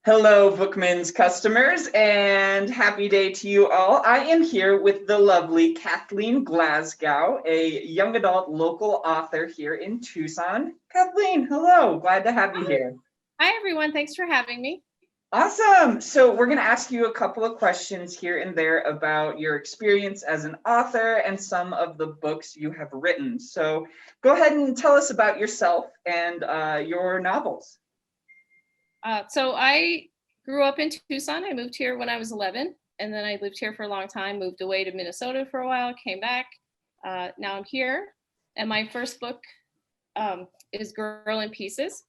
Hello, Bookmans customers, and happy day to you all. I am here with the lovely Kathleen Glasgow, a young adult local author here in Tucson. Kathleen, hello, glad to have you here. Hi, everyone. Thanks for having me. Awesome. So we're going to ask you a couple of questions here and there about your experience as an author and some of the books you have written. So go ahead and tell us about yourself and your novels. So I grew up in Tucson. I moved here when I was 11, and then I lived here for a long time, moved away to Minnesota for a while, came back. Now I'm here, and my first book is Girl in Pieces,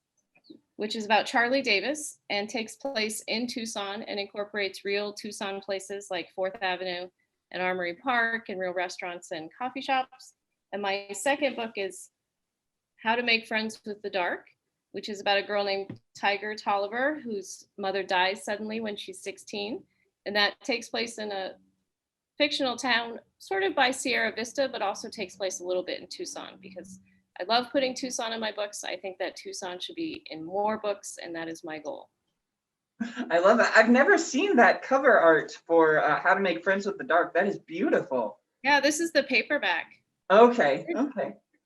which is about Charlie Davis and takes place in Tucson and incorporates real Tucson places like 4th Avenue and Armory Park and real restaurants and coffee shops. And my second book is How to Make Friends with the Dark, which is about a girl named Tiger Tolliver whose mother dies suddenly when she's 16. And that takes place in a fictional town sort of by Sierra Vista, but also takes place a little bit in Tucson because I love putting Tucson in my books. I think that Tucson should be in more books, and that is my goal. I love that. I've never seen that cover art for How to Make Friends with the Dark. That is beautiful. Yeah, this is the paperback. Okay.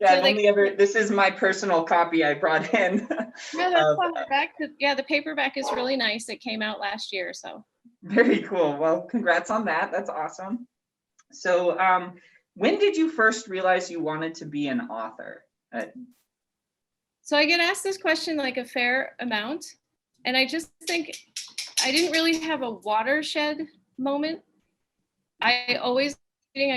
Yeah, So this is my personal copy I brought in. Yeah, the paperback is really nice. It came out last year, so. Very cool. Well, congrats on that. That's awesome. So when did you first realize you wanted to be an author? So I get asked this question like a fair amount, and I just think I didn't really have a watershed moment. I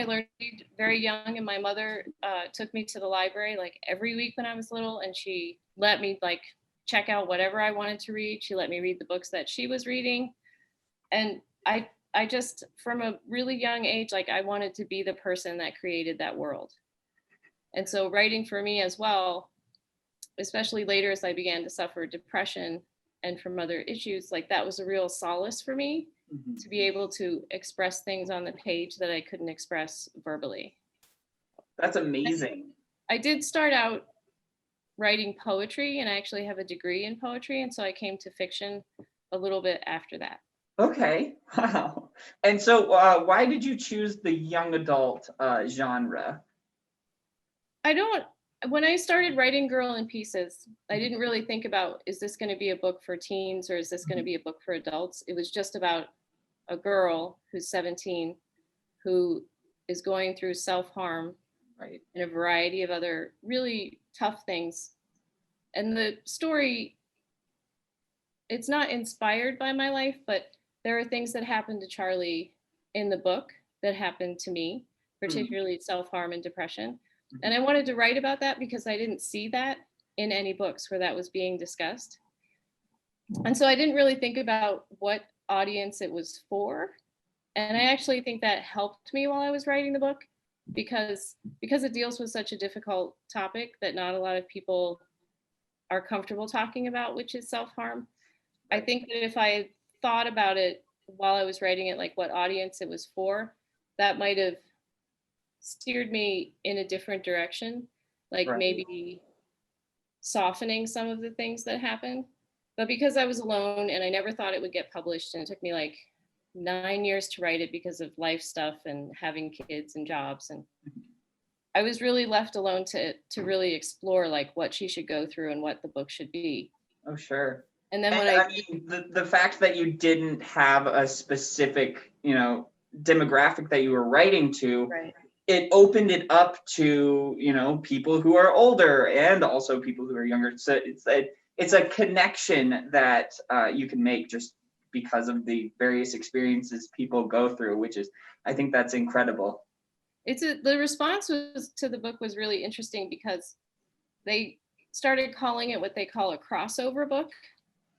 learned very young, and my mother took me to the library like every week when I was little, and she let me like check out whatever I wanted to read. She let me read the books that she was reading. And I just, from a really young age, like I wanted to be the person that created that world. And so writing for me as well, especially later as I began to suffer depression and from other issues, like that was a real solace for me to be able to express things on the page that I couldn't express verbally. That's amazing. I did start out writing poetry, and I actually have a degree in poetry. And so I came to fiction a little bit after that. Okay, wow. And so why did you choose the young adult genre? When I started writing Girl in Pieces, I didn't really think about, is this going to be a book for teens or is this going to be a book for adults? It was just about a girl who's 17 who is going through self-harm, right, and a variety of other really tough things. And the story, it's not inspired by my life, but there are things that happened to Charlie in the book that happened to me, particularly self-harm and depression. And I wanted to write about that because I didn't see that in any books where that was being discussed. And so I didn't really think about what audience it was for. And I actually think that helped me while I was writing the book because it deals with such a difficult topic that not a lot of people are comfortable talking about, which is self-harm. I think that if I had thought about it while I was writing it, like what audience it was for, that might have steered me in a different direction, like maybe softening some of the things that happened. But because I was alone and I never thought it would get published, and it took me like 9 years to write it because of life stuff and having kids and jobs, and I was really left alone to really explore like what she should go through and what the book should be. Oh, sure. And then I mean, the fact that you didn't have a specific, demographic that you were writing to, it opened it up to, people who are older and also people who are younger. So it's a connection that you can make just because of the various experiences people go through, which is, I think that's incredible. The response to the book was really interesting because they started calling it what they call a crossover book,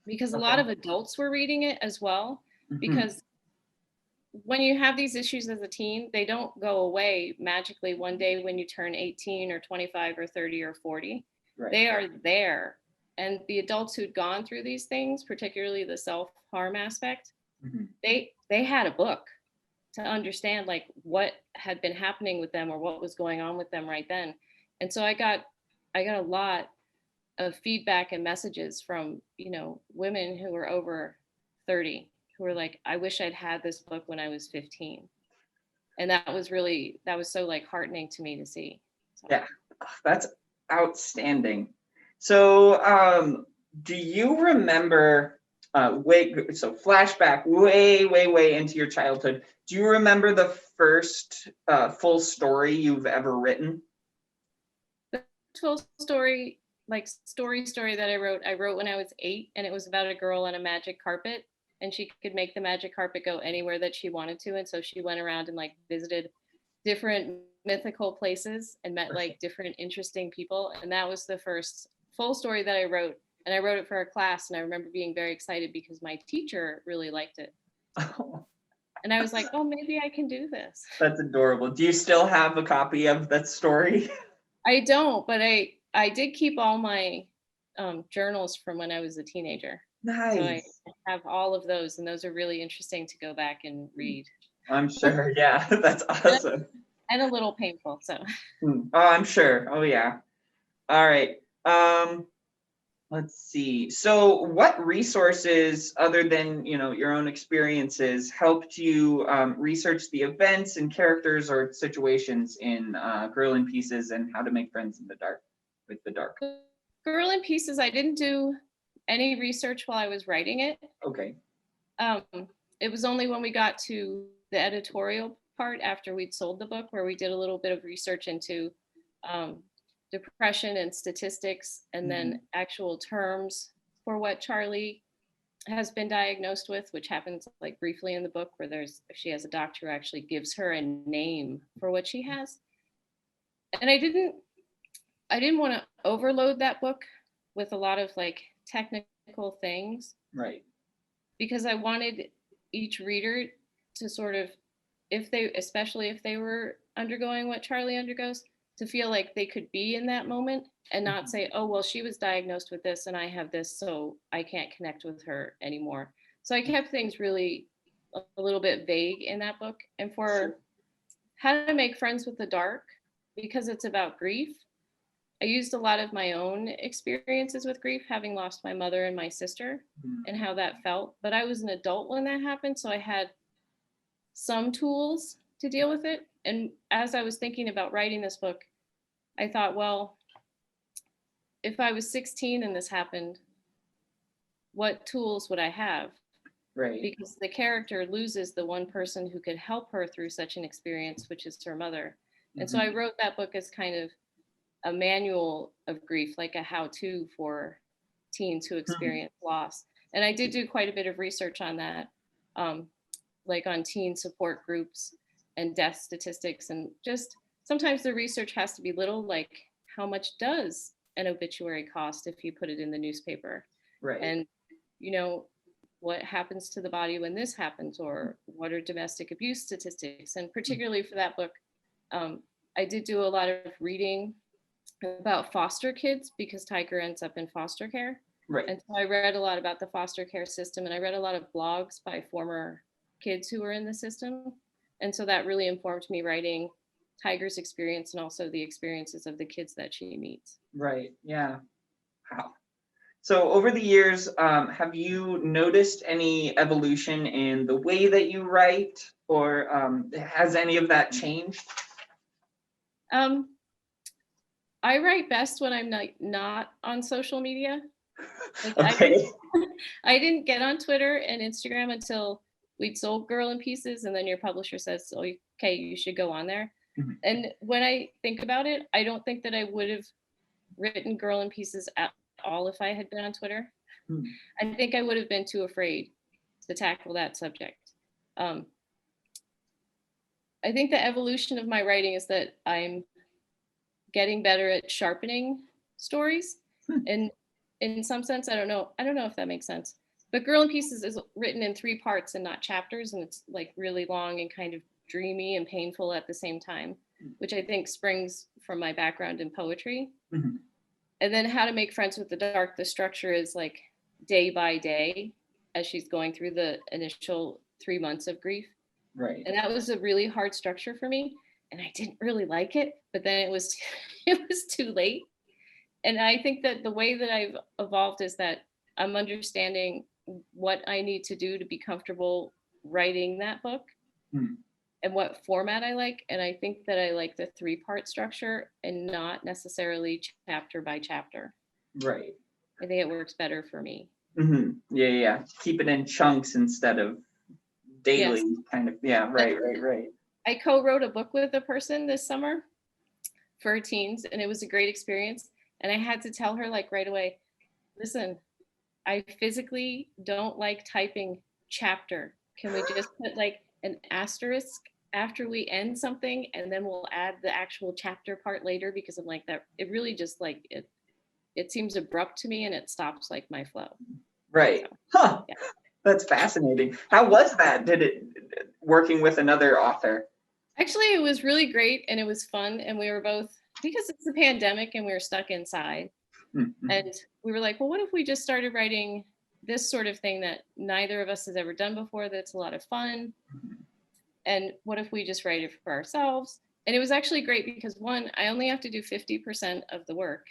because a lot of adults were reading it as well. Because when you have these issues as a teen, they don't go away magically one day when you turn 18 or 25 or 30 or 40. They are there. And the adults who'd gone through these things, particularly the self-harm aspect, they had a book to understand like what had been happening with them or what was going on with them right then. And so I got a lot of feedback and messages from, women who were over 30 who were like, I wish I'd had this book when I was 15. And that was so like heartening to me to see. So. Yeah, that's outstanding. So do you remember, flashback way into your childhood, do you remember the first full story you've ever written? The full story, like story that I wrote when I was 8, and it was about a girl on a magic carpet, and she could make the magic carpet go anywhere that she wanted to. And so she went around and like visited different mythical places and met like different interesting people. And that was the first full story that I wrote. And I wrote it for a class, and I remember being very excited because my teacher really liked it. Oh. And I was like, oh, maybe I can do this. That's adorable. Do you still have a copy of that story? I don't, but I did keep all my journals from when I was a teenager. Nice. So I have all of those, and those are really interesting to go back and read. I'm sure. Yeah, that's awesome. And a little painful, so. Oh, I'm sure. Oh, yeah. All right. Let's see. So what resources, other than, your own experiences, helped you research the events and characters or situations in Girl in Pieces and How to Make Friends in the Dark with the Dark? Girl in Pieces, I didn't do any research while I was writing it. Okay. It was only when we got to the editorial part after we'd sold the book where we did a little bit of research into depression and statistics, and then actual terms for what Charlie has been diagnosed with, which happens like briefly in the book, where she has a doctor who actually gives her a name for what she has. And I didn't want to overload that book with a lot of like technical things. Right. Because I wanted each reader to sort of, especially if they were undergoing what Charlie undergoes, to feel like they could be in that moment and not say, oh, well, she was diagnosed with this and I have this, so I can't connect with her anymore. So I kept things really a little bit vague in that book. And for How to Make Friends with the Dark, because it's about grief, I used a lot of my own experiences with grief, having lost my mother and my sister, and how that felt. But I was an adult when that happened, so I had some tools to deal with it. And as I was thinking about writing this book, I thought, well, if I was 16 and this happened, what tools would I have? Right. Because the character loses the one person who could help her through such an experience, which is her mother. And so I wrote that book as kind of a manual of grief, like a how-to for teens who experience loss. And I did do quite a bit of research on that, like on teen support groups and death statistics. And just sometimes the research has to be little, like how much does an obituary cost if you put it in the newspaper? Right. And, what happens to the body when this happens, or what are domestic abuse statistics? And particularly for that book, I did do a lot of reading about foster kids because Tiger ends up in foster care. Right. And so I read a lot about the foster care system, and I read a lot of blogs by former kids who were in the system. And so that really informed me writing Tiger's experience and also the experiences of the kids that she meets. Right. Yeah. Wow. So over the years, have you noticed any evolution in the way that you write, or has any of that changed? I write best when I'm not on social media. Like, okay. I didn't get on Twitter and Instagram until we'd sold Girl in Pieces, and then your publisher says, oh, okay, you should go on there. And when I think about it, I don't think that I would have written Girl in Pieces at all if I had been on Twitter. I think I would have been too afraid to tackle that subject. I think the evolution of my writing is that I'm getting better at sharpening stories. And in some sense, I don't know if that makes sense. But Girl in Pieces is written in 3 parts and not chapters, and it's like really long and kind of dreamy and painful at the same time, which I think springs from my background in poetry. And then How to Make Friends with the Dark, the structure is like day by day as she's going through the initial 3 months of grief. Right. And that was a really hard structure for me, and I didn't really like it, but then it was too late. And I think that the way that I've evolved is that I'm understanding what I need to do to be comfortable writing that book Hmm. and what format I like. And I think that I like the 3-part structure and not necessarily chapter by chapter. Right. I think it works better for me. Mm-hmm. Yeah. Keep it in chunks instead of daily, Yes. kind of. Yeah, right. I co-wrote a book with a person this summer for teens, and it was a great experience. And I had to tell her like right away, listen, I physically don't like typing chapter. Can we just put like an asterisk after we end something, and then we'll add the actual chapter part later? Because I'm like that. It really just like it seems abrupt to me, and it stops like my flow. Right. So, Huh. yeah. That's fascinating. How was that? Did it working with another author? Actually, it was really great, and it was fun, and we were both, because it's the pandemic and we were stuck inside, Mm-hmm. and we were like, well, what if we just started writing this sort of thing that neither of us has ever done before, that's a lot of fun, and what if we just write it for ourselves? And it was actually great because, one, I only have to do 50% of the work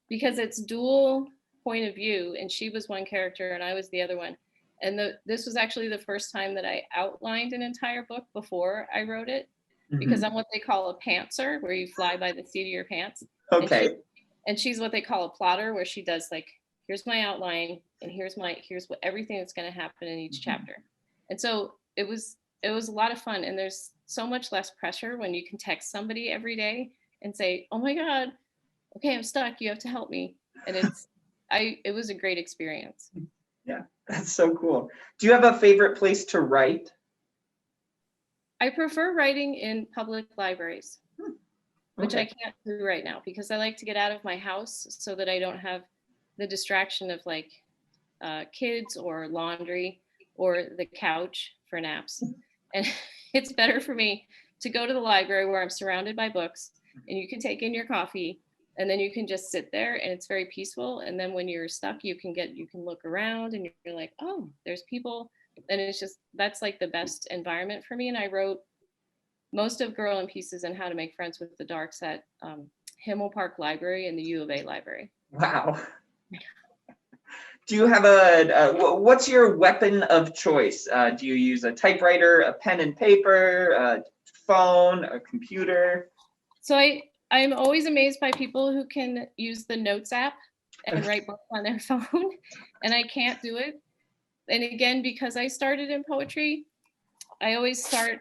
because it's dual point of view, and she was one character and I was the other one. And this was actually the first time that I outlined an entire book before I wrote it, because I'm what they call a pantser, where you fly by the seat of your pants. Okay. And she's what they call a plotter, where she does like, here's my outline, and here's what everything that's going to happen in each chapter. And so it was a lot of fun, and there's so much less pressure when you can text somebody every day and say, oh my God, okay, I'm stuck, you have to help me. And it was a great experience. Yeah, that's so cool. Do you have a favorite place to write? I prefer writing in public libraries, which Okay. I can't do right now because I like to get out of my house so that I don't have the distraction of like kids or laundry or the couch for naps. And it's better for me to go to the library where I'm surrounded by books, and you can take in your coffee, and then you can just sit there, and it's very peaceful. And then when you're stuck, you can look around, and you're like, oh, there's people. And that's like the best environment for me. And I wrote most of Girl in Pieces and How to Make Friends with the Darks at Himmel Park Library and the U of A Library. Wow. Do you have what's your weapon of choice? Do you use a typewriter, a pen and paper, a phone, a computer? So I'm always amazed by people who can use the Notes app and write books on their phone, and I can't do it. And again, because I started in poetry, I always start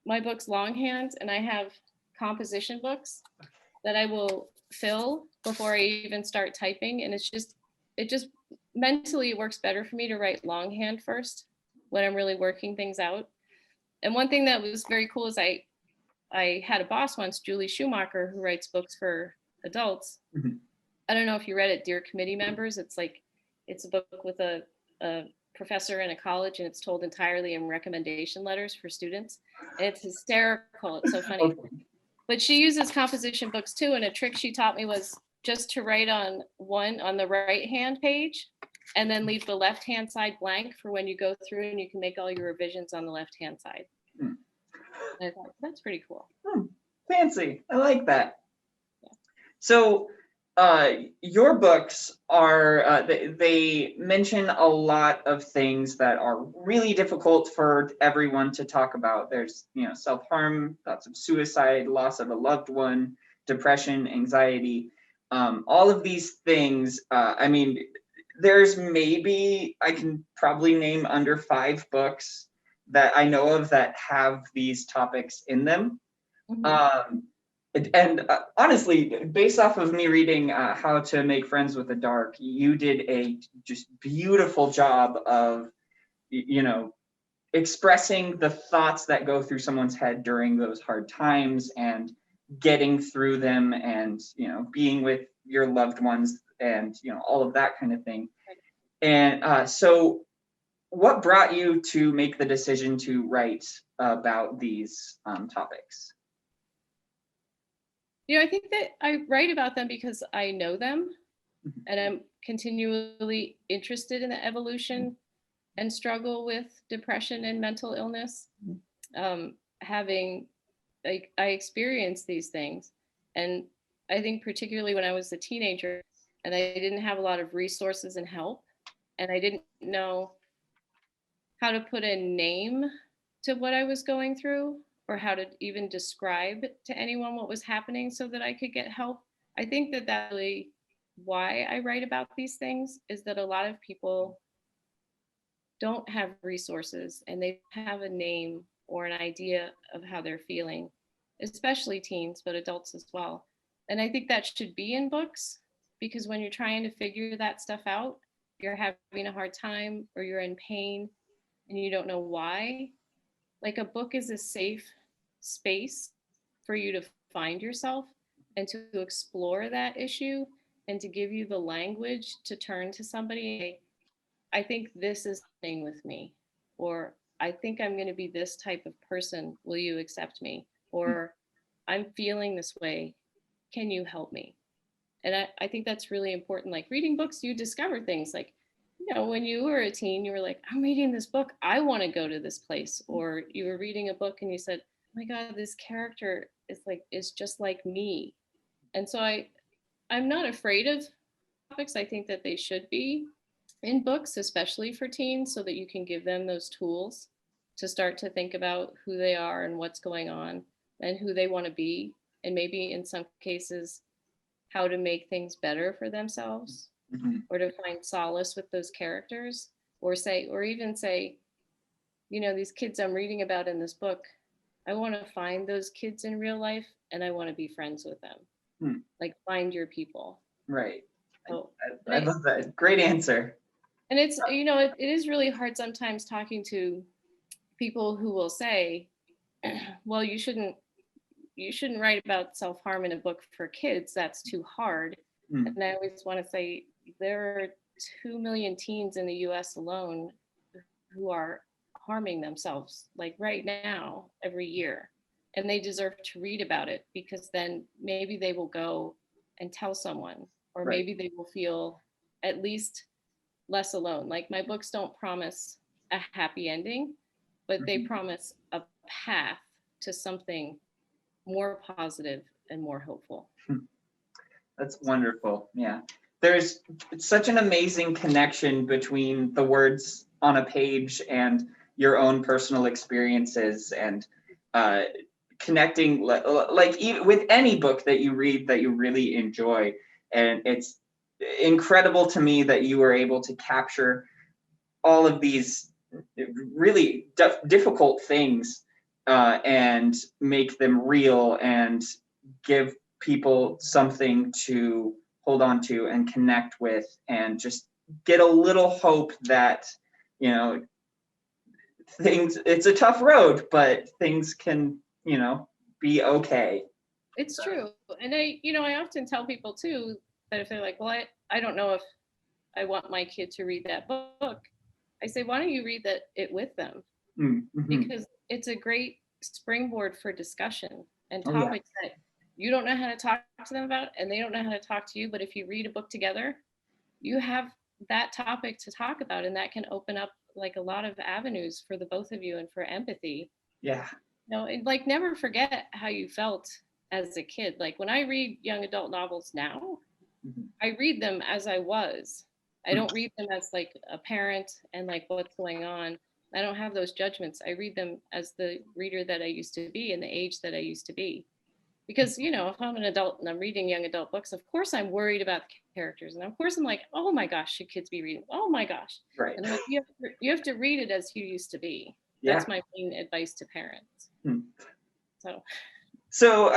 my books longhand, and I have composition books that I will fill before I even start typing. And it just mentally it works better for me to write longhand first when I'm really working things out. And one thing that was very cool is I had a boss once, Julie Schumacher, who writes books for adults. Mm-hmm. I don't know if you read it, Dear Committee Members. It's a book with a professor in a college, and it's told entirely in recommendation letters for students. And it's hysterical. It's so funny. Okay. But she uses composition books too. And a trick she taught me was just to write on the right hand page and then leave the left hand side blank for when you go through, and you can make all your revisions on the left hand side. And I thought, that's pretty cool. Fancy. I like that. Yeah. So your books are, they mention a lot of things that are really difficult for everyone to talk about. There's, self-harm, thoughts of suicide, loss of a loved one, depression, anxiety, all of these things. There's I can probably name under 5 books that I know of that have these topics in them. Mm-hmm. And honestly, based off of me reading How to Make Friends with the Dark, you did a just beautiful job of, expressing the thoughts that go through someone's head during those hard times and getting through them, and, being with your loved ones and, all of that kind of thing. And so what brought you to make the decision to write about these topics? I think that I write about them because I know them, and I'm continually interested in the evolution and struggle with depression and mental illness. I experienced these things, and I think particularly when I was a teenager and I didn't have a lot of resources and help, and I didn't know how to put a name to what I was going through, or how to even describe to anyone what was happening so that I could get help. I think that that's really why I write about these things, is that a lot of people don't have resources and they have a name or an idea of how they're feeling, especially teens, but adults as well. And I think that should be in books, because when you're trying to figure that stuff out, you're having a hard time or you're in pain and you don't know why. Like, a book is a safe space for you to find yourself and to explore that issue, and to give you the language to turn to somebody. I think this is staying with me, or I think I'm going to be this type of person. Will you accept me? Or I'm feeling this way. Can you help me? And I think that's really important. Like, reading books, you discover things like, when you were a teen, you were like, I'm reading this book, I want to go to this place. Or you were reading a book and you said, oh my God, this character is just like me. And so I'm not afraid of topics. I think that they should be in books, especially for teens, so that you can give them those tools to start to think about who they are and what's going on and who they want to be. And maybe in some cases, how to make things better for themselves, or to find solace with those characters, or even say, these kids I'm reading about in this book, I want to find those kids in real life and I want to be friends with them. Like, find your people. Right. So, I love that. Great answer. And it's, it is really hard sometimes talking to people who will say, well, you shouldn't write about self-harm in a book for kids. That's too hard. And I always want to say, there are 2 million teens in the US alone who are harming themselves, like right now, every year. And they deserve to read about it, because then maybe they will go and tell someone, or maybe they will feel at least less alone. Like, my books don't promise a happy ending, but they promise a path to something more positive and more hopeful. That's wonderful. Yeah. There's such an amazing connection between the words on a page and your own personal experiences, and connecting like even with any book that you read that you really enjoy. And it's incredible to me that you were able to capture all of these really difficult things and make them real, and give people something to hold on to and connect with, and just get a little hope that, it's a tough road, but things can, be okay. It's true. And I often tell people too, that if they're like, well, I don't know if I want my kid to read that book, I say, why don't you read it with them? Because it's a great springboard for discussion and topics that you don't know how to talk to them about, and they don't know how to talk to you. But if you read a book together, you have that topic to talk about, and that can open up like a lot of avenues for the both of you, and for empathy. Yeah. And like, never forget how you felt as a kid. Like, when I read young adult novels now, I read them as I was. I don't read them as like a parent and like what's going on. I don't have those judgments. I read them as the reader that I used to be, and the age that I used to be. Because, if I'm an adult and I'm reading young adult books, of course I'm worried about the characters. And of course I'm like, oh my gosh, should kids be reading? Oh my gosh. Right. And I'm like, you have to read it as you used to be. That's my main advice to parents. So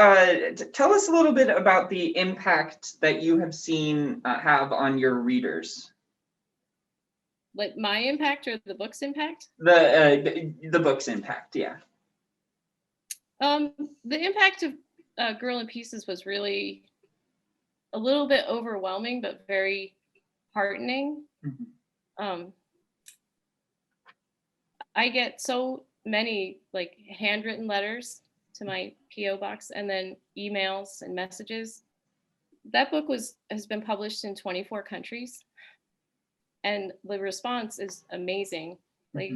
tell us a little bit about the impact that you have seen have on your readers. Like, my impact or the book's impact? The book's impact, yeah. The impact of Girl in Pieces was really a little bit overwhelming, but very heartening. I get so many like handwritten letters to my PO box, and then emails and messages. That book has been published in 24 countries, and the response is amazing. Like,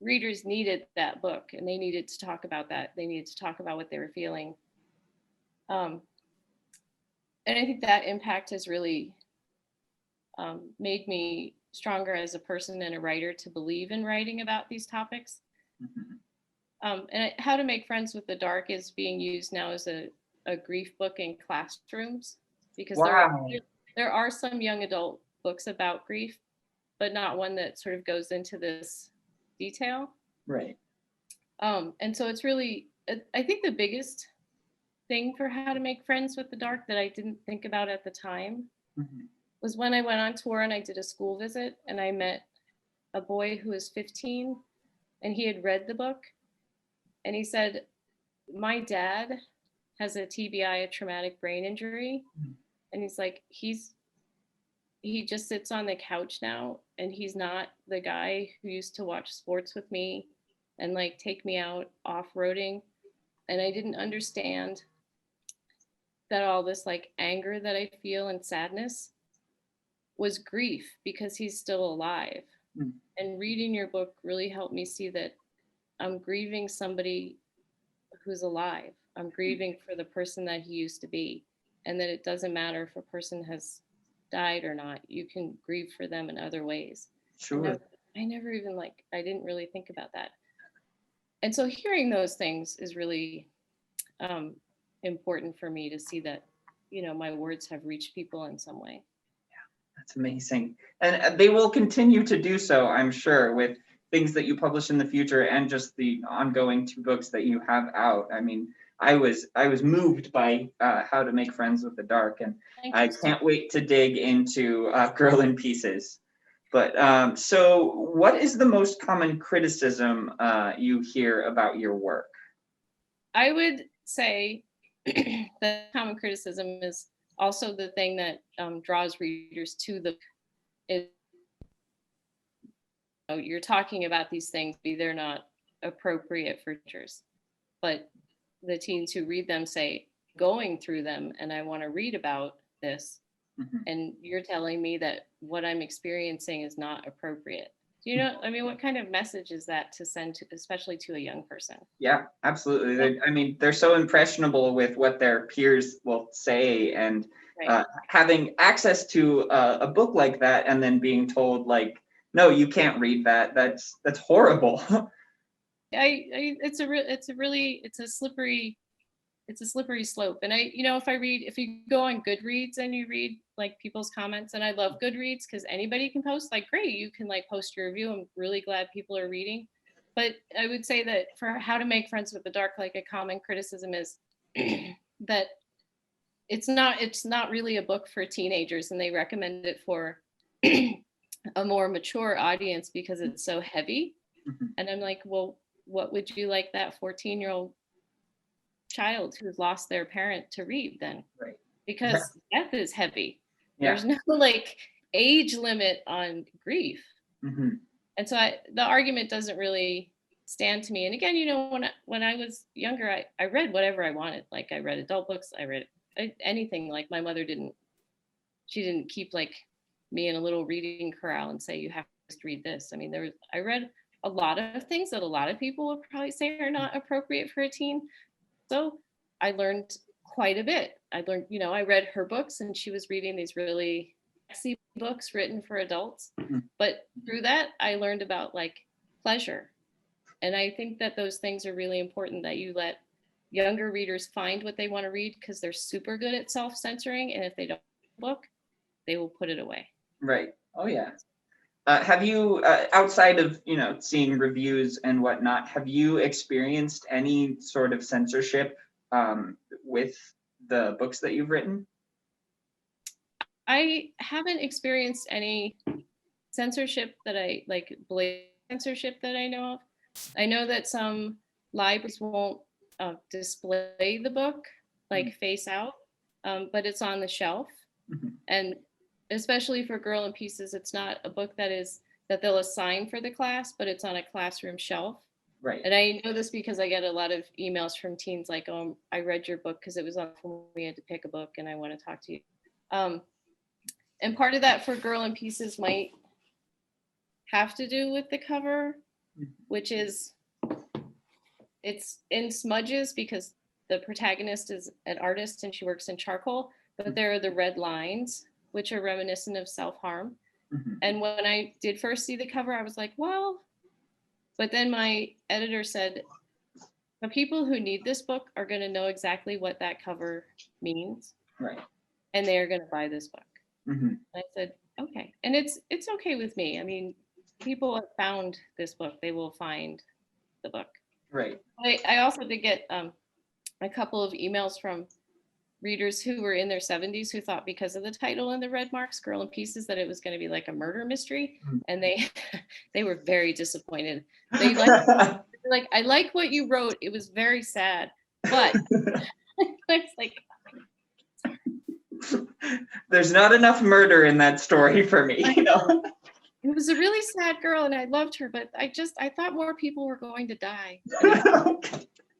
readers needed that book, and they needed to talk about that. They needed to talk about what they were feeling. And I think that impact has really made me stronger as a person and a writer to believe in writing about these topics. How to Make Friends with the Dark is being used now as a grief book in classrooms, because there are some young adult books about grief, but not one that sort of goes into this detail. Right. And so it's really, I think the biggest thing for How to Make Friends with the Dark that I didn't think about at the time was when I went on tour and I did a school visit, and I met a boy who was 15, and he had read the book, and he said, my dad has a TBI, a traumatic brain injury. And he's like, he just sits on the couch now, and he's not the guy who used to watch sports with me and like take me out off-roading. And I didn't understand that all this like anger that I feel and sadness was grief because he's still alive. And reading your book really helped me see that I'm grieving somebody who's alive. I'm grieving for the person that he used to be, and that it doesn't matter if a person has died or not. You can grieve for them in other ways. Sure. I never even I didn't really think about that. And so hearing those things is really important for me to see that, my words have reached people in some way. Yeah, that's amazing. And they will continue to do so, I'm sure, with things that you publish in the future and just the ongoing 2 books that you have out. I mean, I was moved by How to Make Friends with the Dark, and I can't wait to dig into Girl in Pieces. But so what is the most common criticism you hear about your work? I would say that common criticism is also the thing that draws readers to the book. You're talking about these things, they're not appropriate for teachers, but the teens who read them say, going through them, and I want to read about this, and you're telling me that what I'm experiencing is not appropriate. What kind of message is that to send to, especially to a young person? Yeah, absolutely. They're so impressionable with what their peers will say, and having access to a book like that and then being told like, no, you can't read that. That's horrible. It's a slippery slope. And if you go on Goodreads and you read like people's comments, and I love Goodreads because anybody can post, like, great, you can like post your review. I'm really glad people are reading. But I would say that for How to Make Friends with the Dark, like a common criticism is that it's not really a book for teenagers, and they recommend it for a more mature audience because it's so heavy. And I'm like, well, what would you like that 14-year-old child who's lost their parent to read then? Right. Because death is heavy. Yeah. There's no like age limit on grief. And so the argument doesn't really stand to me. And again, when I was younger, I read whatever I wanted. Like I read adult books, I read anything. Like my mother didn't keep like me in a little reading corral and say, you have to read this. I mean, I read a lot of things that a lot of people would probably say are not appropriate for a teen. So I learned quite a bit. I read her books, and she was reading these really sexy books written for adults. But through that, I learned about like pleasure. And I think that those things are really important, that you let younger readers find what they want to read, because they're super good at self-censoring. And if they don't book, they will put it away. Right. Oh, yeah. Have you, outside of, seeing reviews and whatnot, have you experienced any sort of censorship with the books that you've written? I haven't experienced any censorship that blatant censorship that I know of. I know that some libraries won't display the book, face out, but it's on the shelf. And especially for Girl in Pieces, it's not a book that they'll assign for the class, but it's on a classroom shelf. Right. And I know this because I get a lot of emails from teens like, oh, I read your book because it was on when we had to pick a book and I want to talk to you. And part of that for Girl in Pieces might have to do with the cover, which is, it's in smudges because the protagonist is an artist and she works in charcoal, but there are the red lines, which are reminiscent of self-harm. And when I did first see the cover, I was like, well, but then my editor said, the people who need this book are going to know exactly what that cover means. Right. And they are going to buy this book. I said, okay. And it's okay with me. I mean, people have found this book. They will find the book. Right. I also did get a couple of emails from readers who were in their 70s who thought because of the title and the red marks, Girl in Pieces, that it was going to be like a murder mystery. And they were very disappointed. They like, I like what you wrote. It was very sad, but it's like, there's not enough murder in that story for me. You know? It was a really sad girl and I loved her, but I thought more people were going to die.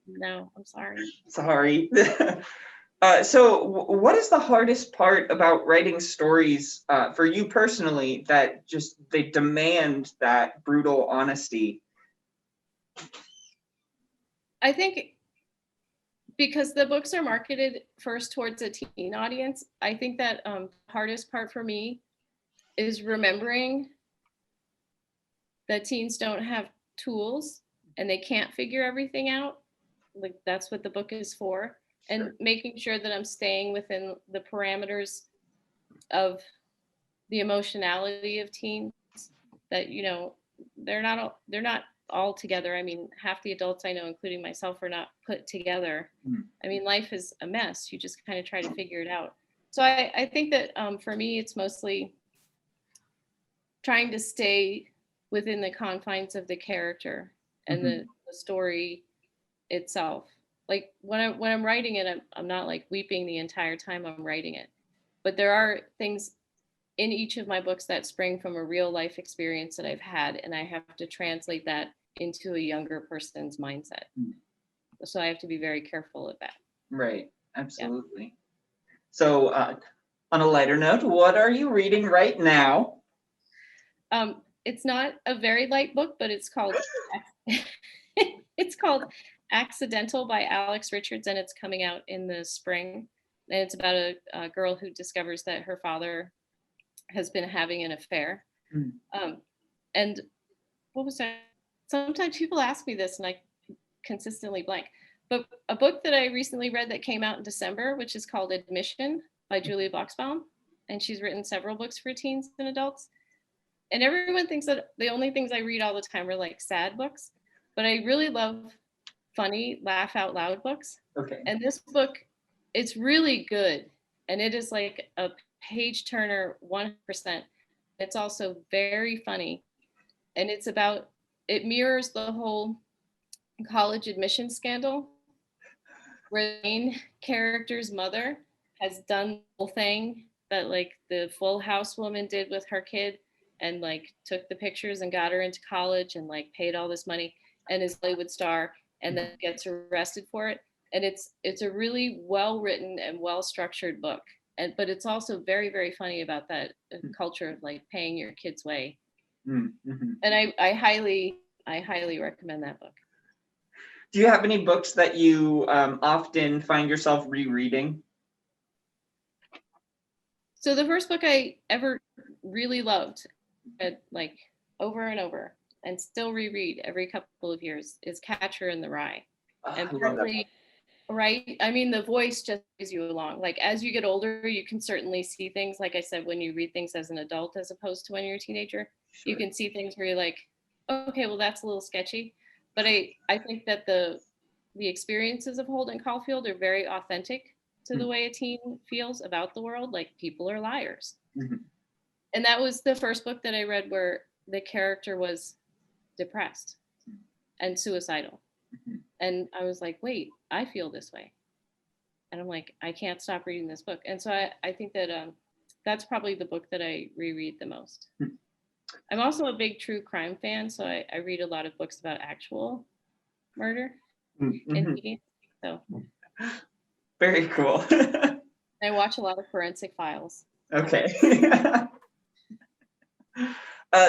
No, I'm sorry. Sorry. So what is the hardest part about writing stories for you personally that just they demand that brutal honesty? I think because the books are marketed first towards a teen audience, I think that hardest part for me is remembering that teens don't have tools and they can't figure everything out. Like that's what the book is for. And making sure that I'm staying within the parameters of the emotionality of teens, that, you know, they're not all together. I mean, half the adults I know, including myself, are not put together. I mean, life is a mess. You just kind of try to figure it out. So I think that for me, it's mostly trying to stay within the confines of the character and the story itself. Like when I'm writing it, I'm not like weeping the entire time I'm writing it. But there are things in each of my books that spring from a real life experience that I've had, and I have to translate that into a younger person's mindset. So I have to be very careful of that. Right, absolutely. Yeah. So on a lighter note, what are you reading right now? It's not a very light book, but it's called Accidental by Alex Richards, and it's coming out in the spring. And it's about a girl who discovers that her father has been having an affair. And what was that? Sometimes people ask me this and I consistently blank. But a book that I recently read that came out in December, which is called Admission by Julia Boxbaum. And she's written several books for teens and adults. And everyone thinks that the only things I read all the time are like sad books. But I really love funny, laugh out loud books. Okay. And this book, it's really good. And it is like a page turner 100%. It's also very funny. And it mirrors the whole college admission scandal where the main character's mother has done the whole thing that like the Full House woman did with her kid and like took the pictures and got her into college and like paid all this money and is a Hollywood star and then gets arrested for it. And it's a really well written and well structured book. But it's also very, very funny about that culture of like paying your kids' way. And I highly recommend that book. Do you have any books that you often find yourself rereading? So the first book I ever really loved, like over and over, and still reread every couple of years, is Catcher in the Rye. And partly, right? I mean, the voice just brings you along. Like as you get older, you can certainly see things. Like I said, when you read things as an adult, as opposed to when you're a teenager, you can see things where you're like, okay, well, that's a little sketchy. But I think that the experiences of Holden Caulfield are very authentic to the way a teen feels about the world. Like people are liars. And that was the first book that I read where the character was depressed and suicidal. And I was like, wait, I feel this way. And I'm like, I can't stop reading this book. And so I think that that's probably the book that I reread the most. I'm also a big true crime fan, so I read a lot of books about actual murder in media. So very cool. I watch a lot of Forensic Files. Okay.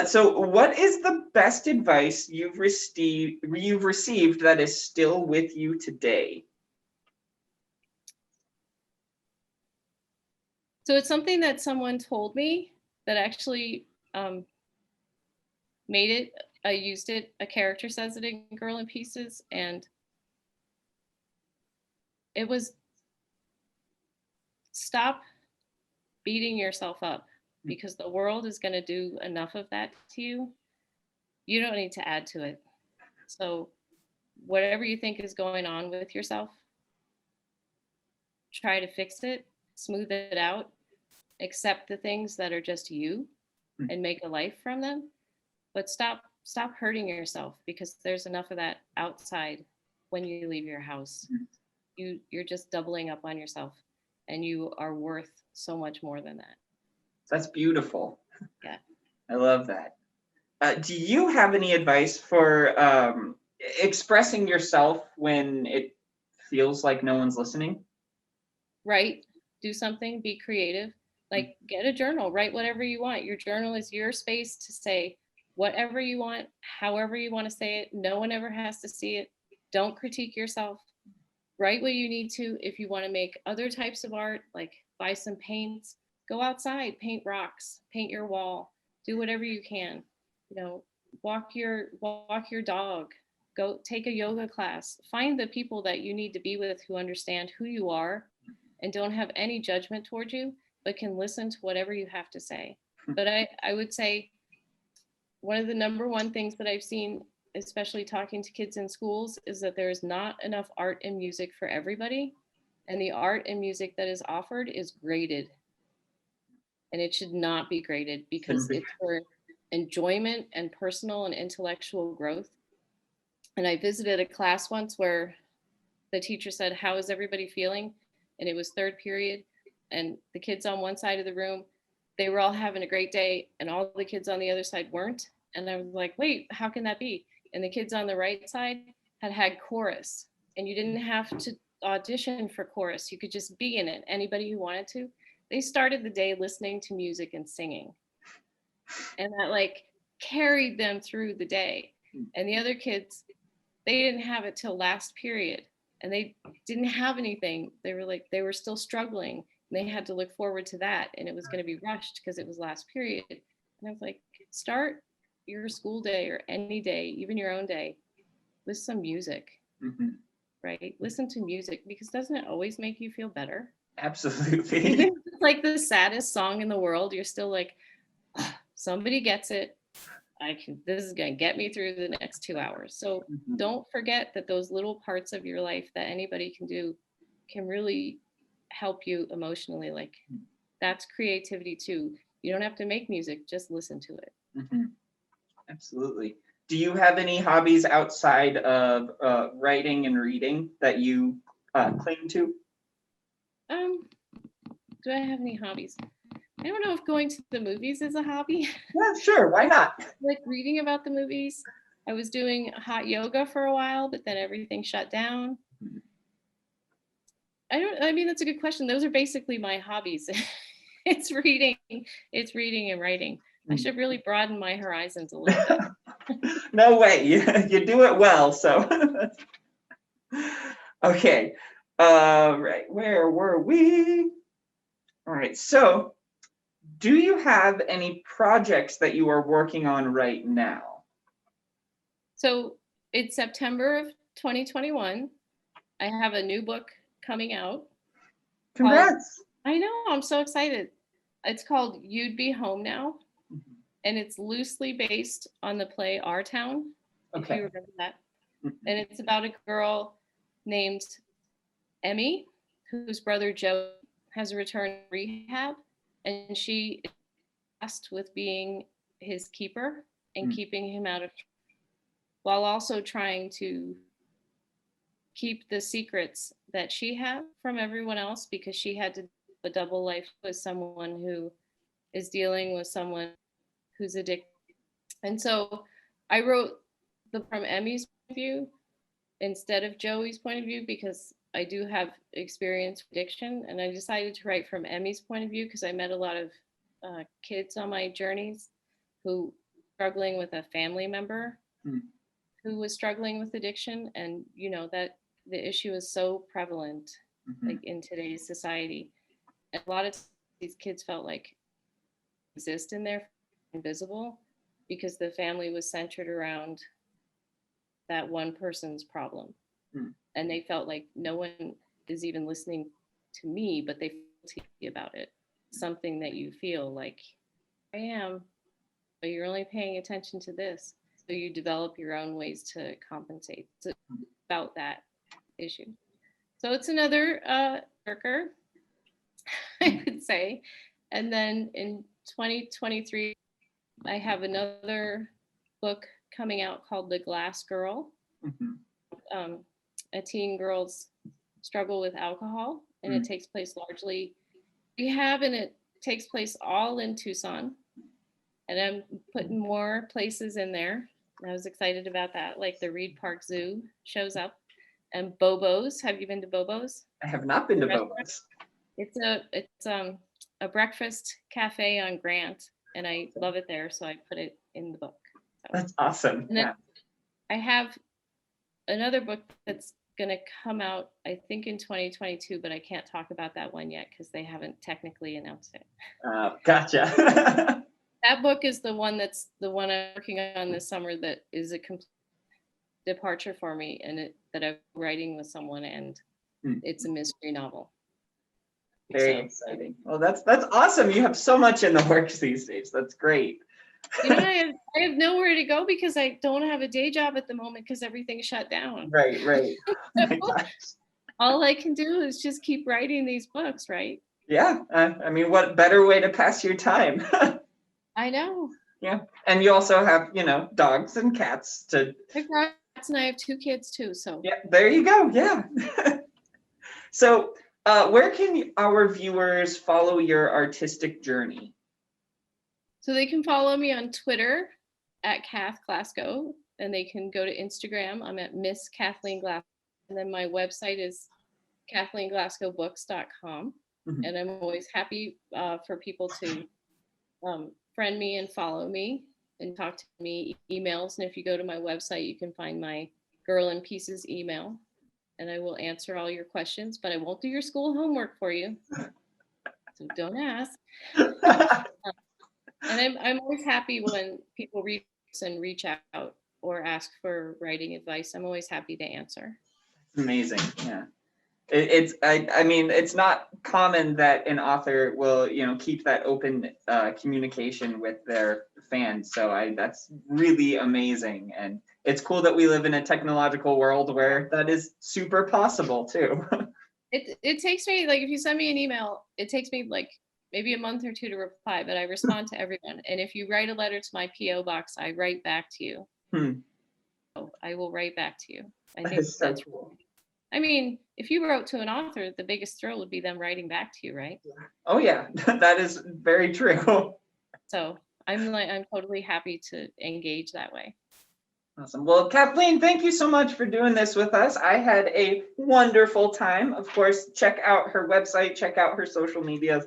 So what is the best advice you've received that is still with you today? So it's something that someone told me that actually made it, I used it, a character says it in Girl in Pieces, and it was stop beating yourself up, because the world is going to do enough of that to you. You don't need to add to it. So whatever you think is going on with yourself, try to fix it, smooth it out, accept the things that are just you and make a life from them. But stop hurting yourself, because there's enough of that outside when you leave your house. You're just doubling up on yourself, and you are worth so much more than that. That's beautiful. Yeah. I love that. Do you have any advice for expressing yourself when it feels like no one's listening? Write, do something, be creative. Like, get a journal, write whatever you want. Your journal is your space to say whatever you want, however you want to say it. No one ever has to see it. Don't critique yourself. Write what you need to. If you want to make other types of art, like buy some paints, go outside, paint rocks, paint your wall, do whatever you can. You know, walk your dog, go take a yoga class. Find the people that you need to be with who understand who you are and don't have any judgment towards you, but can listen to whatever you have to say. But I would say one of the number one things that I've seen, especially talking to kids in schools, is that there is not enough art and music for everybody. And the art and music that is offered is graded. And it should not be graded, because it's for enjoyment and personal and intellectual growth. And I visited a class once where the teacher said, "How is everybody feeling?" And it was third period. And the kids on one side of the room, they were all having a great day, and all the kids on the other side weren't. And I was like, wait, how can that be? And the kids on the right side had chorus, and you didn't have to audition for chorus. You could just be in it, anybody who wanted to. They started the day listening to music and singing. And that like carried them through the day. And the other kids, they didn't have it till last period, and they didn't have anything. They were still struggling, and they had to look forward to that, and it was going to be rushed because it was last period. And I was like, start your school day or any day, even your own day, with some music. Right? Listen to music, because doesn't it always make you feel better? Absolutely. Even if it's like the saddest song in the world, you're still like, oh, somebody gets it. This is going to get me through the next 2 hours. So don't forget that those little parts of your life that anybody can do can really help you emotionally. Like, that's creativity too. You don't have to make music, just listen to it. Absolutely. Do you have any hobbies outside of writing and reading that you cling to? Do I have any hobbies? I don't know if going to the movies is a hobby. Yeah, sure. Why not? Like reading about the movies. I was doing hot yoga for a while, but then everything shut down. I mean, that's a good question. Those are basically my hobbies. It's reading and writing. I should really broaden my horizons a little bit. No way. You do it well. So, okay. Right. Where were we? All right. So, do you have any projects that you are working on right now? So it's September of 2021. I have a new book coming out. Congrats. I know, I'm so excited. It's called You'd Be Home Now. And it's loosely based on the play Our Town, if you remember that. And it's about a girl named Emmy, whose brother Joe has returned to rehab, and she is tasked with being his keeper and keeping him out of trouble, while also trying to keep the secrets that she had from everyone else, because she had to live a double life with someone who is dealing with someone who's addicted. And so I wrote from Emmy's point of view instead of Joey's point of view, because I do have experience with addiction, and I decided to write from Emmy's point of view because I met a lot of kids on my journeys who were struggling with a family member who was struggling with addiction, and you know that the issue is so prevalent like in today's society. And a lot of these kids felt like exist in there, invisible because the family was centered around that one person's problem. And they felt like no one is even listening to me, but they feel guilty about it. Something that you feel like, I am, but you're only paying attention to this. So you develop your own ways to compensate. It's about that issue. So it's another worker, I would say. And then in 2023, I have another book coming out called The Glass Girl. A teen girl's struggle with alcohol, and it takes place largely rehab, and it takes place all in Tucson. And I'm putting more places in there. I was excited about that. Like the Reed Park Zoo shows up, and Bobo's. Have you been to Bobo's? I have not been to Bobo's. It's a breakfast cafe on Grant, and I love it there, so I put it in the book. So. That's awesome. And then I have another book that's going to come out, I think, in 2022, but I can't talk about that one yet because they haven't technically announced it. Gotcha. That book is the one I'm working on this summer that is a complete departure for me, and that I'm writing with someone, and it's a mystery novel. Very exciting. Well, that's awesome. You have so much in the works these days. That's great. You know, I have nowhere to go because I don't have a day job at the moment because everything's shut down. Right. Oh all I can do is just keep writing these books, right? Yeah. I mean, what better way to pass your time? I know. Yeah. And you also have, dogs and cats to. I have cats and I have 2 kids too. So. Yeah, there you go. Yeah. So where can our viewers follow your artistic journey? So they can follow me on Twitter at Kath Glasgow, and they can go to Instagram. I'm at Miss Kathleen Glasgow. And then my website is KathleenGlasgowBooks.com. And I'm always happy for people to friend me and follow me and talk to me, emails. And if you go to my website, you can find my Girl in Pieces email, and I will answer all your questions, but I won't do your school homework for you. So don't ask. And I'm always happy when people reach out or ask for writing advice. I'm always happy to answer. Amazing. Yeah. I mean, it's not common that an author will, keep that open communication with their fans. So that's really amazing. And it's cool that we live in a technological world where that is super possible too. It takes me, like, if you send me an email, it takes me like maybe a month or 2 to reply, but I respond to everyone. And if you write a letter to my PO box, I write back to you. So I will write back to you. I think that's cool. I mean, if you wrote to an author, the biggest thrill would be them writing back to you, right? Oh yeah, that is very true. So I'm totally happy to engage that way. Awesome. Well, Kathleen, thank you so much for doing this with us. I had a wonderful time. Of course, check out her website, check out her social medias.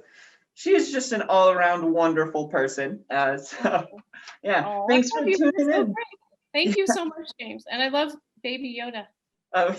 She is just an all-around wonderful person. So, yeah, thanks for tuning in. Thank you so much, James. And I love Baby Yoda. Oh,